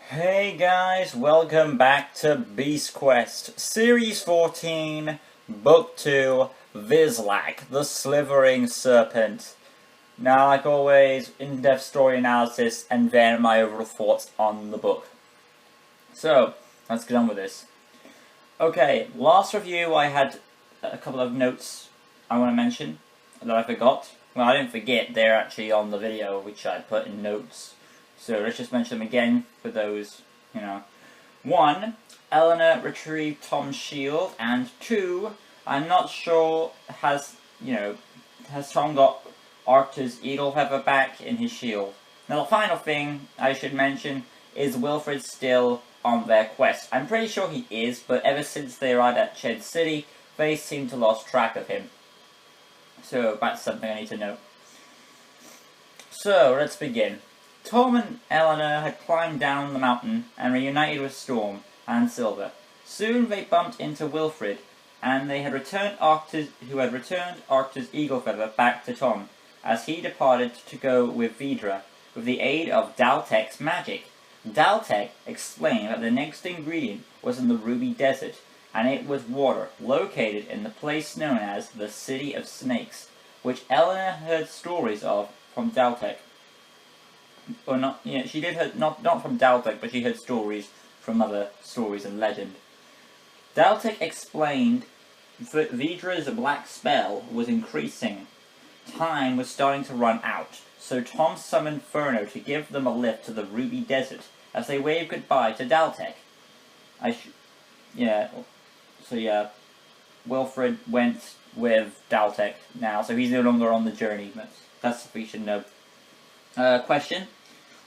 Hey guys, welcome back to Beast Quest, Series 14, Book 2, Vislak, the Slithering Serpent. Now, like always, in-depth story analysis and then my overall thoughts on the book. So, let's get on with this. Okay, last review I had a couple of notes I want to mention that I forgot. Well, I didn't forget, they're actually on the video, which I put in notes. So let's just mention them again for those, 1, Eleanor retrieved Tom's shield, and 2, I'm not sure, has Tom got Arctur's eagle feather back in his shield? Now the final thing I should mention is Wilfred still on their quest. I'm pretty sure he is, but ever since they arrived at Shed City, they seem to lost track of him. So that's something I need to know. So let's begin. Tom and Eleanor had climbed down the mountain and reunited with Storm and Silver. Soon they bumped into Wilfred, and they had returned Arctur's eagle feather back to Tom, as he departed to go with Vidra, with the aid of Daltek's magic. Daltek explained that the next ingredient was in the Ruby Desert, and it was water, located in the place known as the City of Snakes, which Eleanor heard stories of from Daltek. Or not, she did hear, not from Daltek, but she heard stories from other stories and legend. Daltek explained that Vidra's black spell was increasing. Time was starting to run out, so Tom summoned Furno to give them a lift to the Ruby Desert as they waved goodbye to Daltek. Wilfred went with Daltek now, so he's no longer on the journey. That's what we should know. Question.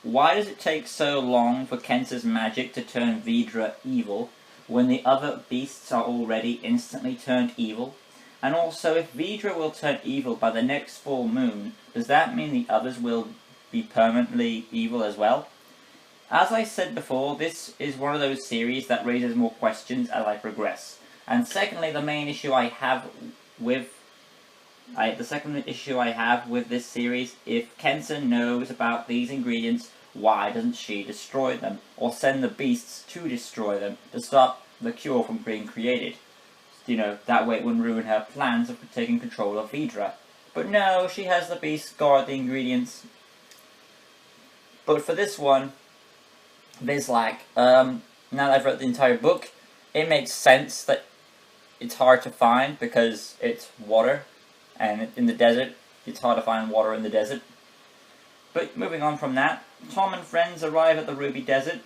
Why does it take so long for Kensa's magic to turn Vidra evil, when the other beasts are already instantly turned evil? And also, if Vidra will turn evil by the next full moon, does that mean the others will be permanently evil as well? As I said before, this is one of those series that raises more questions as I progress. And secondly, the main issue I have with this series, if Kensa knows about these ingredients, why doesn't she destroy them, or send the beasts to destroy them, to stop the cure from being created? That way it wouldn't ruin her plans of taking control of Vidra. But no, she has the beasts guard the ingredients. But for this one, Vislac, now that I've read the entire book, it makes sense that it's hard to find because it's water. And in the desert, it's hard to find water in the desert. But moving on from that, Tom and friends arrive at the Ruby Desert,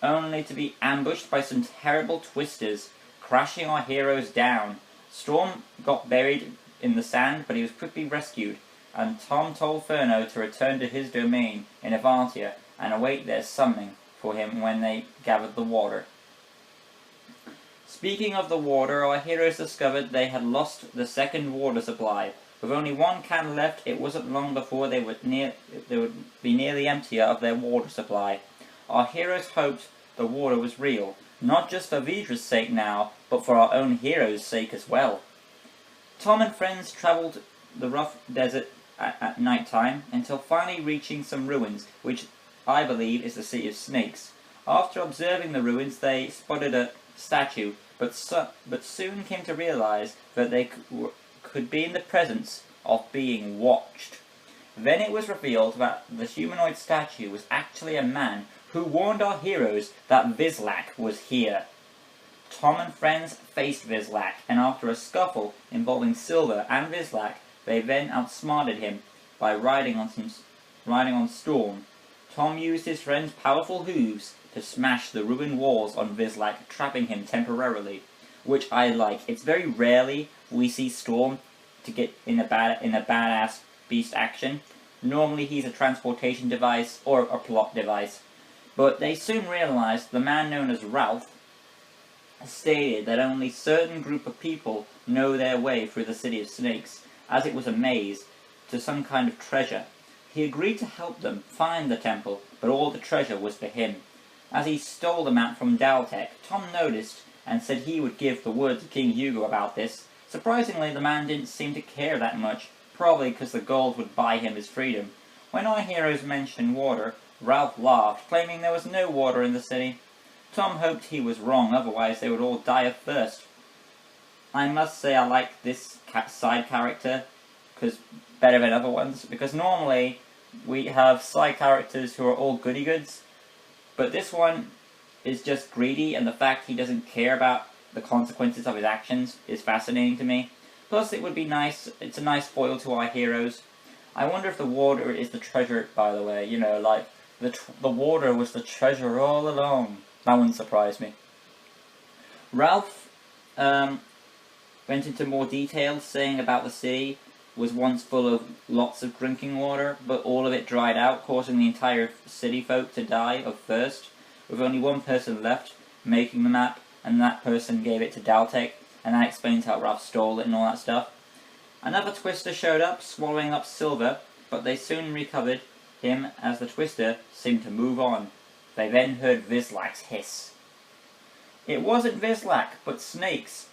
only to be ambushed by some terrible twisters, crashing our heroes down. Storm got buried in the sand, but he was quickly rescued, and Tom told Furno to return to his domain in Avantia and await their summoning for him when they gathered the water. Speaking of the water, our heroes discovered they had lost the second water supply. With only one can left, it wasn't long before they would be nearly empty of their water supply. Our heroes hoped the water was real, not just for Vidra's sake now, but for our own heroes' sake as well. Tom and friends travelled the rough desert at night time, until finally reaching some ruins, which I believe is the City of Snakes. After observing the ruins, they spotted a statue, but soon came to realize that they could be in the presence of being watched. Then it was revealed that the humanoid statue was actually a man who warned our heroes that Vislac was here. Tom and friends faced Vislac, and after a scuffle involving Silver and Vislac, they then outsmarted him by riding on Storm. Tom used his friend's powerful hooves to smash the ruined walls on Vislac, trapping him temporarily, which I like. It's very rarely we see Storm to get in a badass beast action. Normally he's a transportation device or a plot device. But they soon realized the man known as Ralph stated that only a certain group of people know their way through the City of Snakes, as it was a maze to some kind of treasure. He agreed to help them find the temple, but all the treasure was for him. As he stole the map from Daltek, Tom noticed and said he would give the word to King Hugo about this. Surprisingly, the man didn't seem to care that much, probably because the gold would buy him his freedom. When our heroes mentioned water, Ralph laughed, claiming there was no water in the city. Tom hoped he was wrong, otherwise they would all die of thirst. I must say I like this side character better than other ones, because normally we have side characters who are all goody-goods, but this one is just greedy, and the fact he doesn't care about the consequences of his actions is fascinating to me. Plus, it's a nice foil to our heroes. I wonder if the water is the treasure, by the way, you know, like, the water was the treasure all along. That wouldn't surprise me. Ralph went into more detail, saying about the city was once full of lots of drinking water, but all of it dried out, causing the entire city folk to die of thirst, with only one person left making the map, and that person gave it to Daltec, and that explains how Ralph stole it and all that stuff. Another Twister showed up, swallowing up Silver, but they soon recovered him as the Twister seemed to move on. They then heard Vislac's hiss. It wasn't Vislac, but snakes.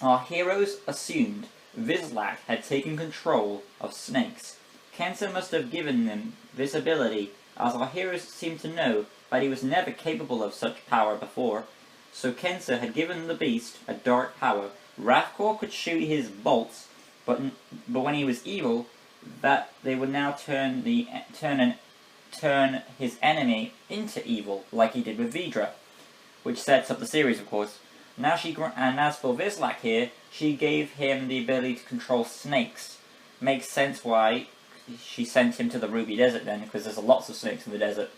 Our heroes assumed Vislac had taken control of snakes. Kensa must have given them this ability, as our heroes seemed to know that he was never capable of such power before. So Kensa had given the beast a dark power. Rathcore could shoot his bolts, but when he was evil, that they would now turn his enemy into evil, like he did with Vidra, which sets up the series, of course. Now and as for Vislac here, she gave him the ability to control snakes. Makes sense why she sent him to the Ruby Desert then, because there's lots of snakes in the desert.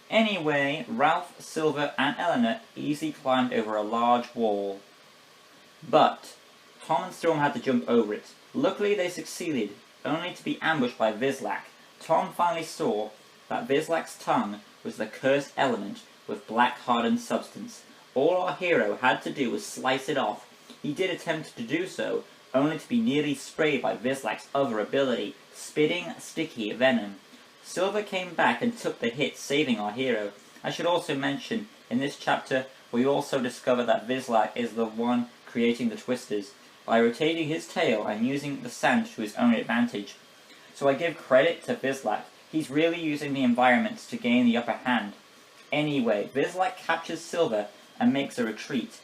Anyway, Ralph, Silver, and Eleanor easily climbed over a large wall. But Tom and Storm had to jump over it. Luckily they succeeded, only to be ambushed by Vislac. Tom finally saw that Vislac's tongue was the cursed element with black hardened substance. All our hero had to do was slice it off. He did attempt to do so, only to be nearly sprayed by Vislac's other ability, spitting sticky venom. Silver came back and took the hit, saving our hero. I should also mention, in this chapter, we also discover that Vislac is the one creating the Twisters, by rotating his tail and using the sand to his own advantage. So I give credit to Vislac. He's really using the environments to gain the upper hand. Anyway, Vislac captures Silver and makes a retreat.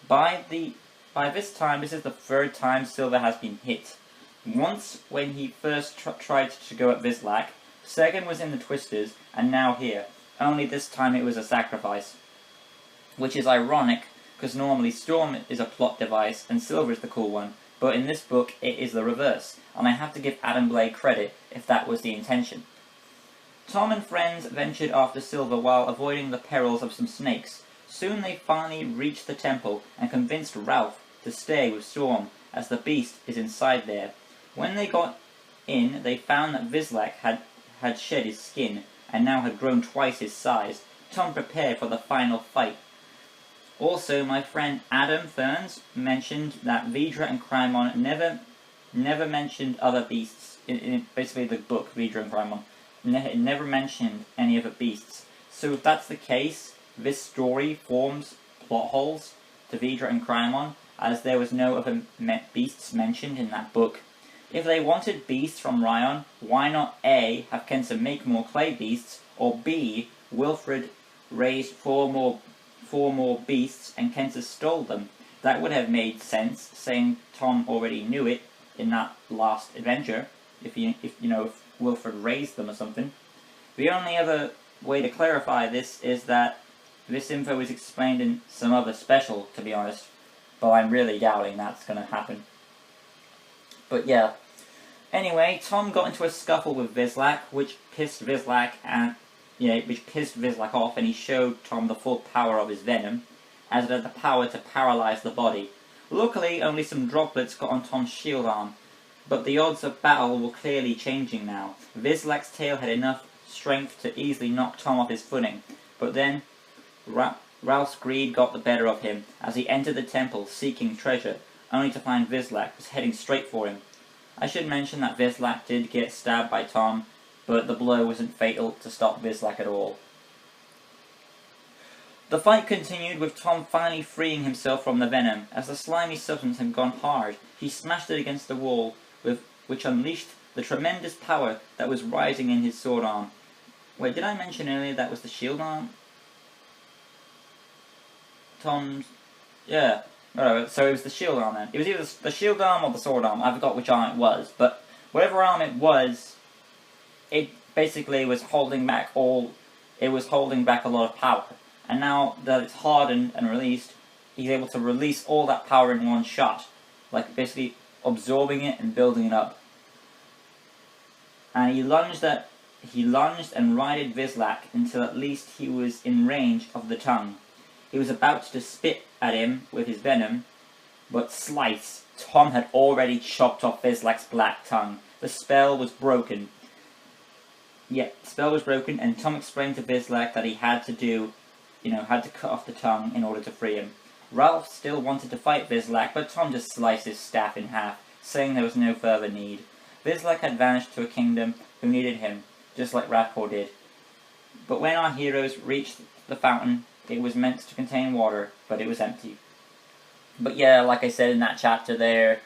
By this time, this is the third time Silver has been hit. Once when he first tried to go at Vislac, second was in the Twisters, and now here. Only this time it was a sacrifice. Which is ironic, because normally Storm is a plot device and Silver is the cool one, but in this book it is the reverse, and I have to give Adam Blake credit if that was the intention. Tom and friends ventured after Silver while avoiding the perils of some snakes. Soon they finally reached the temple and convinced Ralph to stay with Storm, as the beast is inside there. When they got in, they found that Vislac had shed his skin, and now had grown twice his size. Tom prepared for the final fight. Also, my friend Adam Ferns mentioned that Vidra and Crymon never mentioned other beasts. In basically the book, Vidra and Crymon never mentioned any other beasts. So if that's the case, this story forms plot holes to Vidra and Crymon, as there was no other beasts mentioned in that book. If they wanted beasts from Ryan, why not A, have Kensa make more clay beasts, or B, Wilfred raised four more beasts and Kensa stole them? That would have made sense, saying Tom already knew it in that last adventure, if Wilfred raised them or something. The only other way to clarify this is that this info is explained in some other special, to be honest, but I'm really doubting that's going to happen. But yeah. Anyway, Tom got into a scuffle with Vislac, which pissed Vislac off, and he showed Tom the full power of his venom, as it had the power to paralyze the body. Luckily, only some droplets got on Tom's shield arm, but the odds of battle were clearly changing now. Vislac's tail had enough strength to easily knock Tom off his footing, but then Ralph's greed got the better of him as he entered the temple seeking treasure, only to find Vislac was heading straight for him. I should mention that Vislac did get stabbed by Tom, but the blow wasn't fatal to stop Vislac at all. The fight continued, with Tom finally freeing himself from the venom. As the slimy substance had gone hard, he smashed it against the wall, which unleashed the tremendous power that was rising in his sword arm. Wait, did I mention earlier that was the shield arm? Tom's... Yeah. Alright, so it was the shield arm then. It was either the shield arm or the sword arm. I forgot which arm it was. But whatever arm it was, it basically was holding back all... It was holding back a lot of power. And now that it's hardened and released, he's able to release all that power in one shot. Like, basically absorbing it and building it up. And he lunged and righted Vislac until at least he was in range of the tongue. He was about to spit at him with his venom, but slice, Tom had already chopped off Vislac's black tongue. The spell was broken. Yeah, the spell was broken, and Tom explained to Vislac that he had to had to cut off the tongue in order to free him. Ralph still wanted to fight Vislac, but Tom just sliced his staff in half, saying there was no further need. Vislac had vanished to a kingdom who needed him, just like Rathcore did. But when our heroes reached the fountain, it was meant to contain water, but it was empty. But yeah, like I said in that chapter there,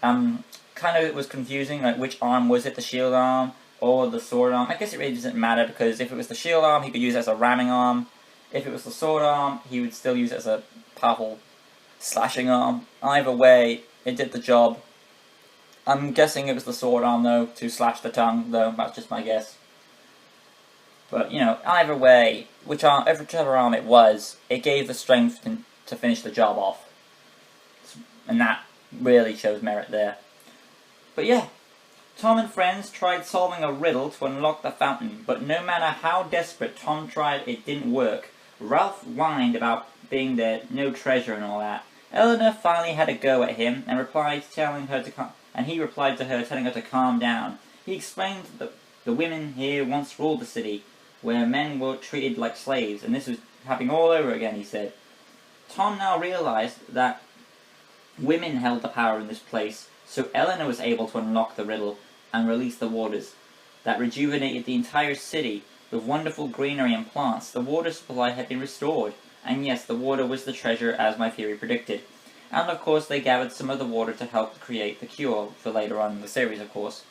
kind of it was confusing, like which arm was it, the shield arm or the sword arm? I guess it really doesn't matter, because if it was the shield arm, he could use it as a ramming arm. If it was the sword arm, he would still use it as a powerful slashing arm. Either way, it did the job. I'm guessing it was the sword arm, though, to slash the tongue, though. That's just my guess. But, you know, either way, whichever arm it was, it gave the strength to finish the job off. And that really shows merit there. But yeah, Tom and friends tried solving a riddle to unlock the fountain, but no matter how desperate Tom tried, it didn't work. Ralph whined about being there, no treasure and all that. Eleanor finally had a go at him and he replied to her, telling her to calm down. He explained that the women here once ruled the city, where men were treated like slaves, and this was happening all over again, he said. Tom now realized that women held the power in this place, so Eleanor was able to unlock the riddle and release the waters that rejuvenated the entire city with wonderful greenery and plants. The water supply had been restored, and yes, the water was the treasure as my theory predicted. And of course they gathered some of the water to help create the cure for later on in the series, of course.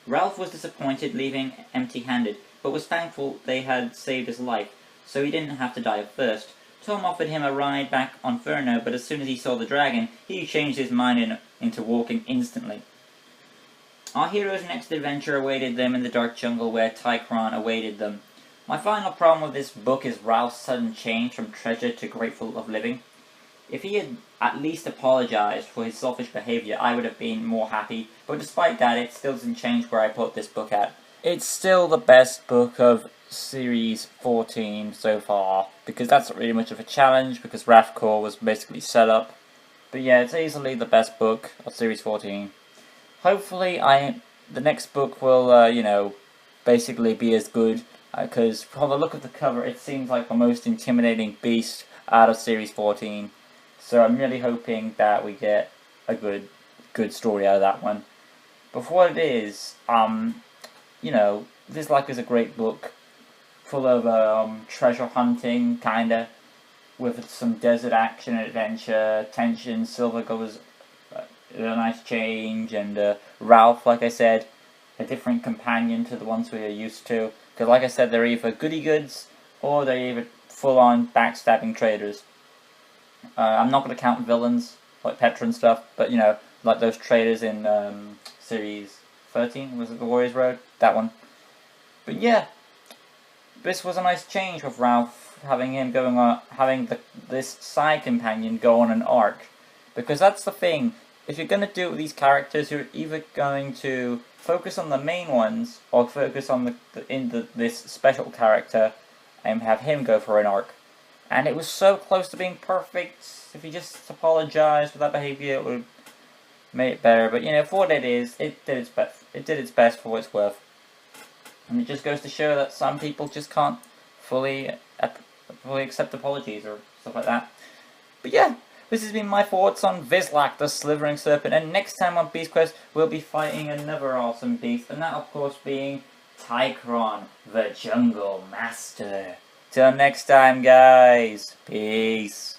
Ralph was disappointed leaving empty-handed, but was thankful they had saved his life, so he didn't have to die of thirst. Tom offered him a ride back on Furno, but as soon as he saw the dragon, he changed his mind into walking instantly. Our heroes' next adventure awaited them in the dark jungle where Tychron awaited them. My final problem with this book is Ralph's sudden change from treasure to grateful of living. If he had at least apologized for his selfish behavior, I would have been more happy, but despite that, it still doesn't change where I put this book at. It's still the best book of Series 14 so far, because that's not really much of a challenge, because Rathcore was basically set up. But yeah, it's easily the best book of Series 14. Hopefully, the next book will, basically be as good, because from the look of the cover, it seems like the most intimidating beast out of Series 14. So I'm really hoping that we get a good story out of that one. But for what it is, Vislak is a great book, full of treasure hunting, kinda, with some desert action and adventure, tension. Silver goes a nice change, and Ralph, like I said, a different companion to the ones we are used to. Because like I said, they're either goody-goods, or they're either full-on backstabbing traitors. I'm not going to count villains, like Petra and stuff, but, like those traitors in Series 13, was it the Warriors Road? That one. But yeah, this was a nice change with Ralph, having him this side companion go on an arc. Because that's the thing, if you're going to do it with these characters, you're either going to focus on the main ones, or focus on this special character, and have him go for an arc. And it was so close to being perfect. If he just apologized for that behavior, it would have made it better. But, for what it is, it did its best. It did its best for what it's worth. And it just goes to show that some people just can't fully accept apologies or stuff like that. But yeah, this has been my thoughts on Vislac, the Slithering Serpent. And next time on Beast Quest, we'll be fighting another awesome beast. And that, of course, being Tychron, the Jungle Master. Till next time, guys. Peace.